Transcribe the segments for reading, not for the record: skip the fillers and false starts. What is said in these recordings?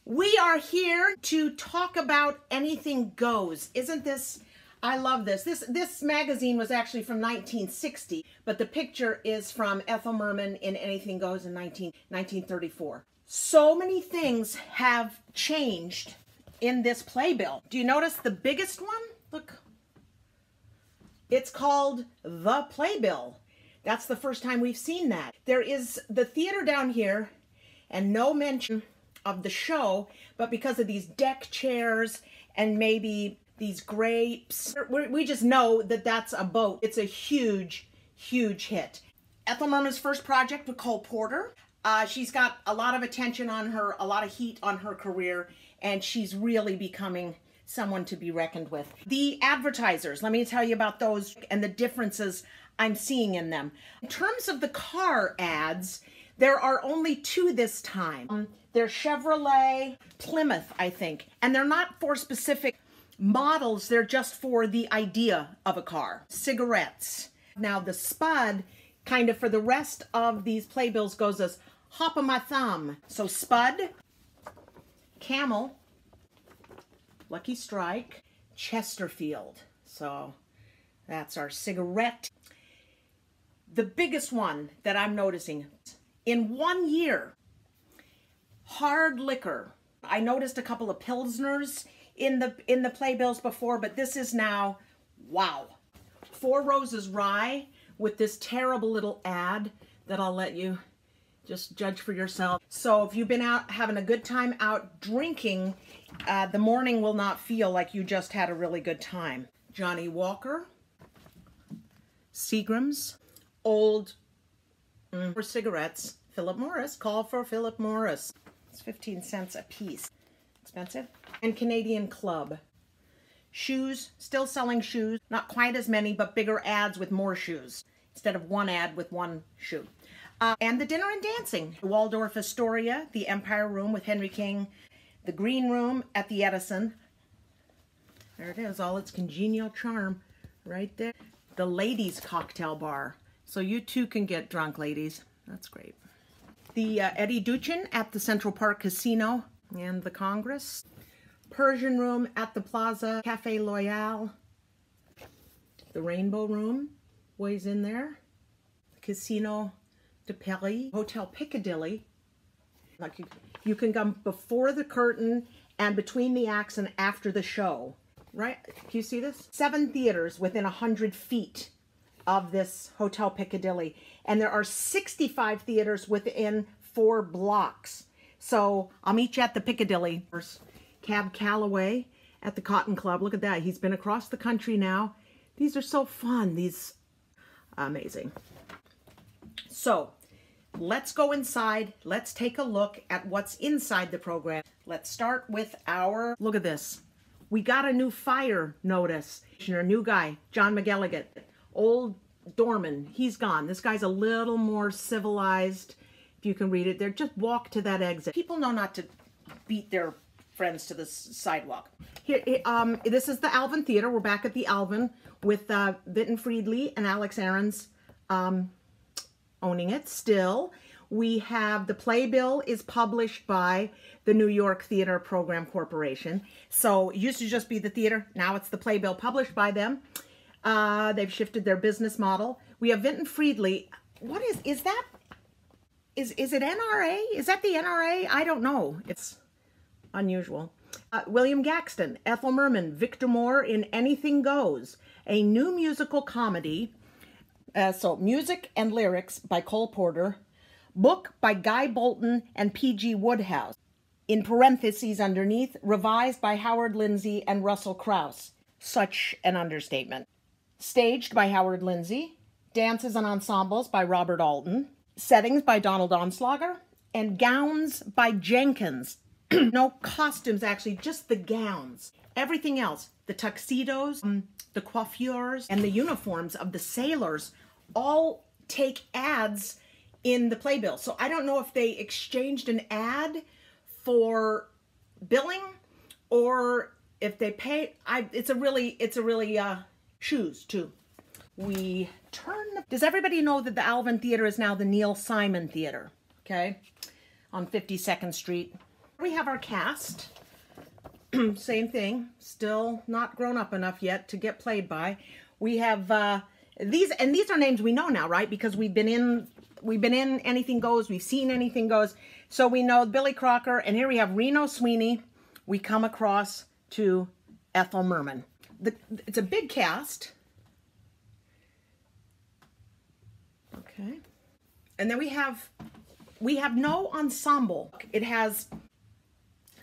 We are here to talk about Anything Goes. Isn't this, I love this. This magazine was actually from 1960, but the picture is from Ethel Merman in Anything Goes in 1934. So many things have changed in this playbill. Do you notice the biggest one? Look. It's called The Playbill. That's the first time we've seen that. There is the theater down here and no mention of the show, but because of these deck chairs and maybe these grapes, we just know that that's a boat. It's a huge, huge hit. Ethel Merman's first project with Cole Porter. She's got a lot of attention on her, a lot of heat on her career, and she's really becoming someone to be reckoned with. The advertisers, let me tell you about those and the differences I'm seeing in them. In terms of the car ads, there are only two this time. They're Chevrolet, Plymouth, I think, and they're not for specific models, they're just for the idea of a car. Cigarettes. Now the Spud, kind of for the rest of these playbills, goes as hop of my thumb. So Spud, Camel, Lucky Strike, Chesterfield. So that's our cigarette. The biggest one that I'm noticing, in 1 year, hard liquor. I noticed a couple of Pilsners in the playbills before, but this is now, wow. Four Roses Rye with this terrible little ad that I'll let you just judge for yourself. So if you've been out having a good time out drinking, the morning will not feel like you just had a really good time. Johnny Walker, Seagram's, Old for cigarettes, Philip Morris, call for Philip Morris. It's 15 cents a piece. Expensive. And Canadian Club. Shoes, still selling shoes. Not quite as many, but bigger ads with more shoes instead of one ad with one shoe. And the Dinner and Dancing. The Waldorf Astoria, the Empire Room with Henry King, the Green Room at the Edison. There it is, all its congenial charm right there. The Ladies Cocktail Bar. So you too can get drunk, ladies. That's great. The Eddie Duchin at the Central Park Casino and the Congress. Persian Room at the Plaza Cafe Royale. The Rainbow Room, ways in there. Casino de Paris. Hotel Piccadilly. Like you can come before the curtain and between the acts and after the show. Right? Can you see this? 7 theaters within 100 feet of this Hotel Piccadilly. And there are 65 theaters within 4 blocks. So I'll meet you at the Piccadilly. There's Cab Calloway at the Cotton Club. Look at that. He's been across the country now. These are so fun. These, amazing. So let's go inside. Let's take a look at what's inside the program. Let's start with our, look at this. We got a new fire notice. A new guy, John McElligott. Old Dorman, he's gone. This guy's a little more civilized, if you can read it there. Just walk to that exit. People know not to beat their friends to the sidewalk. Here, this is the Alvin Theater. We're back at the Alvin with Vinton Friedley and Alex Aarons owning it still. We have the Playbill is published by the New York Theater Program Corporation. So it used to just be the theater. Now it's the Playbill published by them. They've shifted their business model. We have Vinton Friedley. What is that? Is it NRA? Is that the NRA? I don't know. It's unusual. William Gaxton, Ethel Merman, Victor Moore in Anything Goes, a new musical comedy. So music and lyrics by Cole Porter. Book by Guy Bolton and P.G. Woodhouse. In parentheses underneath, revised by Howard Lindsay and Russell Krauss. Such an understatement. Staged by Howard Lindsay, dances and ensembles by Robert Alton, settings by Donald Onslager, and gowns by Jenkins. No costumes, actually, just the gowns. Everything else, the tuxedos, the coiffures, and the uniforms of the sailors all take ads in the playbill. So I don't know if they exchanged an ad for billing or if they pay, it's a really shoes too. We turn. Does everybody know that the Alvin Theater is now the Neil Simon Theater? Okay, on 52nd Street. We have our cast. Same thing. Still not grown up enough yet to get played by. We have these, and these are names we know now, right? Because we've been in Anything Goes. We've seen Anything Goes. So we know Billy Crocker, and here we have Reno Sweeney. We come across to Ethel Merman. It's a big cast. Okay. And then we have no ensemble. It has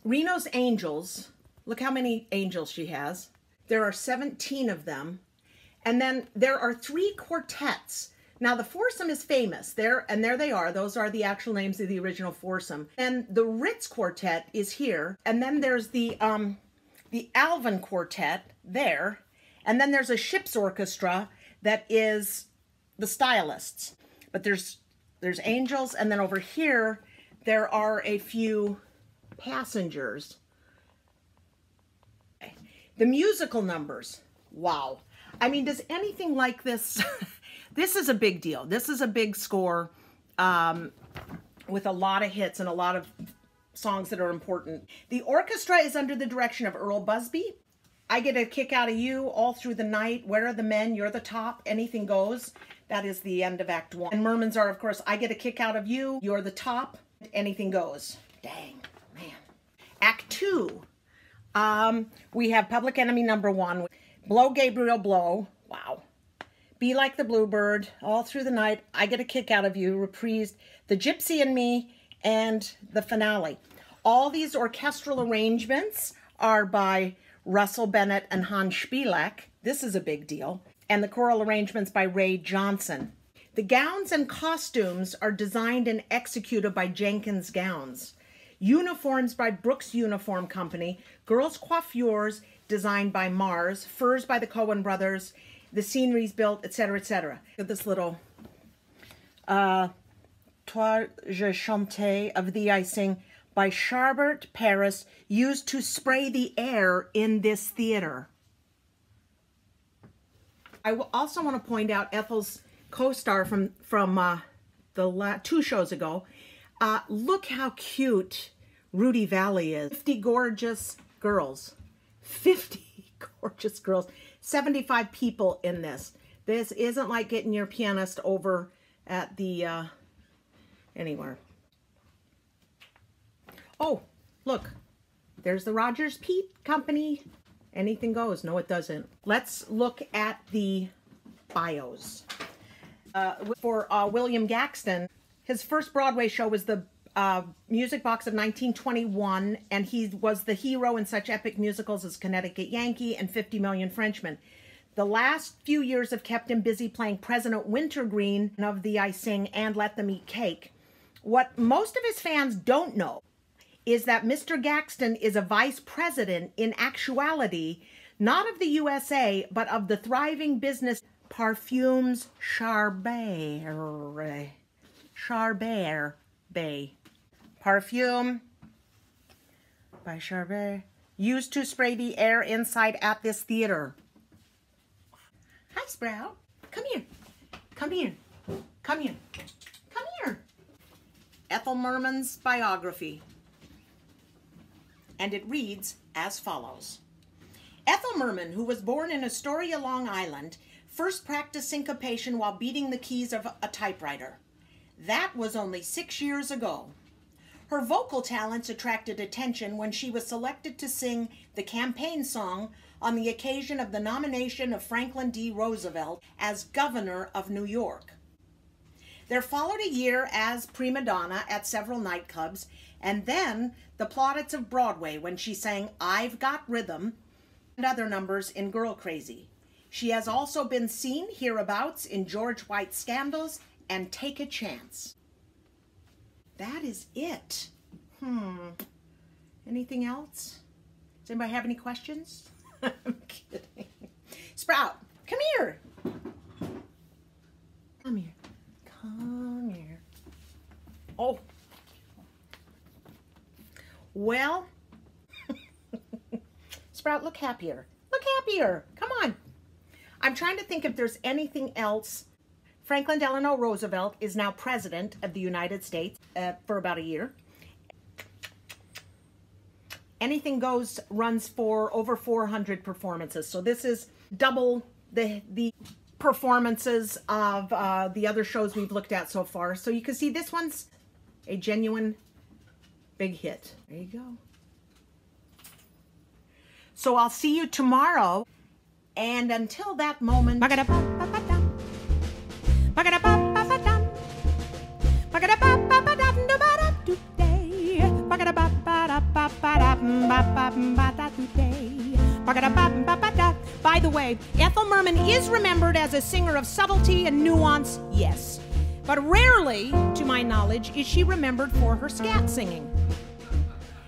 Reno's Angels. Look how many angels she has. There are 17 of them. And then there are 3 quartets. Now the foursome is famous. There they are. Those are the actual names of the original foursome. And the Ritz Quartet is here. And then there's the Alvin Quartet there. And then there's a ship's orchestra that is the stylists. But there's angels, and then over here there are a few passengers. Okay. The musical numbers. Wow. I mean, does anything like this? This is a big deal. This is a big score with a lot of hits and a lot of songs that are important. The orchestra is under the direction of Earl Busby. I Get a Kick Out of You, All Through the Night, Where Are the Men, You're the Top, Anything Goes. That is the end of Act 1. And Merman's are, of course, I Get a Kick Out of You, You're the Top, Anything Goes. Dang, man. Act 2, we have Public Enemy number 1, Blow Gabriel Blow, wow. Be Like the Bluebird, All Through the Night, I Get a Kick Out of You, reprised, The Gypsy and Me, and the finale. All these orchestral arrangements are by Russell Bennett and Hans Spielek. This is a big deal. And the choral arrangements by Ray Johnson. The gowns and costumes are designed and executed by Jenkins Gowns. Uniforms by Brooks Uniform Company. Girls' coiffures designed by Mars. Furs by the Coen brothers. The scenery's built, etc., etc. Look at this little Toi je chantais of Thee I Sing by Charbert Paris, used to spray the air in this theater. I also want to point out Ethel's co-star from the 2 shows ago. Look how cute Rudy Valley is. 50 gorgeous girls. 50 gorgeous girls. 75 people in this. This isn't like getting your pianist over at the anywhere. Oh, look. There's the Rogers Peet Company. Anything Goes. No, it doesn't. Let's look at the bios. For William Gaxton, his first Broadway show was the Music Box of 1921, and he was the hero in such epic musicals as Connecticut Yankee and 50 Million Frenchmen. The last few years have kept him busy playing President Wintergreen of Thee I Sing and Let Them Eat Cake. What most of his fans don't know is that Mr. Gaxton is a vice president in actuality, not of the USA, but of the thriving business Parfums Charbet. Parfume by Charbet, used to spray the air inside at this theater. Hi, Sprout. Come here. Come here. Come here. Come here. Ethel Merman's biography. And it reads as follows. Ethel Merman, who was born in Astoria, Long Island, first practiced syncopation while beating the keys of a typewriter. That was only 6 years ago. Her vocal talents attracted attention when she was selected to sing the campaign song on the occasion of the nomination of Franklin D. Roosevelt as governor of New York. There followed a year as prima donna at several nightclubs, and then the plaudits of Broadway when she sang I've Got Rhythm and other numbers in Girl Crazy. She has also been seen hereabouts in George White's Scandals and Take a Chance. That is it. Anything else? Does anybody have any questions? I'm kidding. Sprout, come here. Come here. Come here. Oh. Well, Sprout, look happier. Look happier. Come on. I'm trying to think if there's anything else. Franklin Delano Roosevelt is now president of the United States for about a year. Anything Goes runs for over 400 performances. So this is double the performances of the other shows we've looked at so far. So you can see this one's a genuine big hit. There you go. So I'll see you tomorrow. And until that moment, by the way, Ethel Merman is remembered as a singer of subtlety and nuance, yes. But rarely, to my knowledge, is she remembered for her scat singing.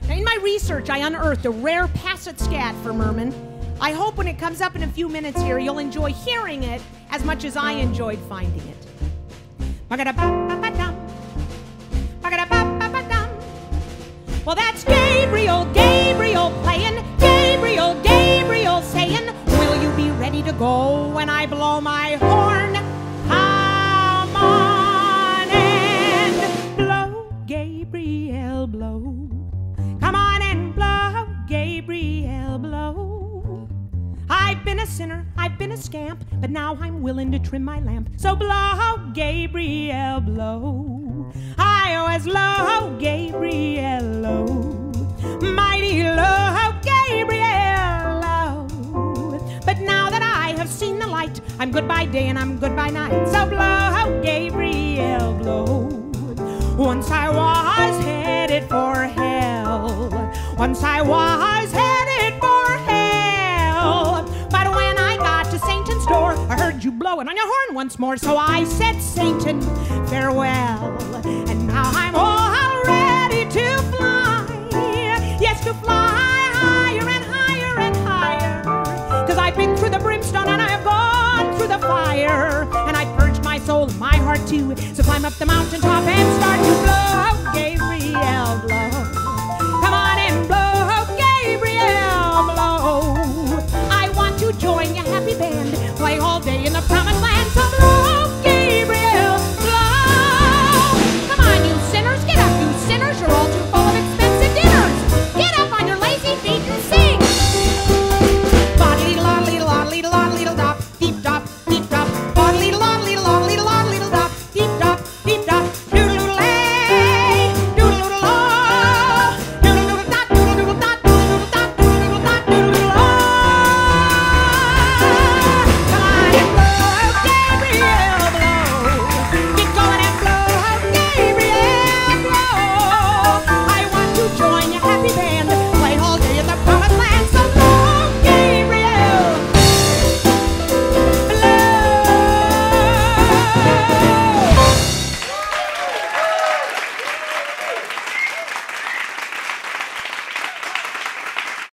Now, in my research, I unearthed a rare passage scat for Merman. I hope when it comes up in a few minutes here, you'll enjoy hearing it as much as I enjoyed finding it. Well, that's Gabriel, Gabriel playing, Gabriel, Gabriel saying, will you be ready to go when I blow my horn? Come on and blow, Gabriel, blow. Come on and blow, Gabriel, blow. I've been a sinner, I've been a scamp, but now I'm willing to trim my lamp. So blow, Gabriel, blow. I always low, Gabriel, low. Mighty low, Gabriel, low. But now that I have seen the light, I'm good by day and I'm good by night. So blow, Gabriel, blow. Once I was headed for hell. Once I was headed for hell. But when I got to Satan's door, I heard you blowing on your horn once more. So I said, Satan, farewell. And now I'm all ready to fly. Yes, to fly higher and higher and higher. 'Cause I've been through the brimstone and I have gone through the fire. And I purged my soul and my heart too. So climb up the mountaintop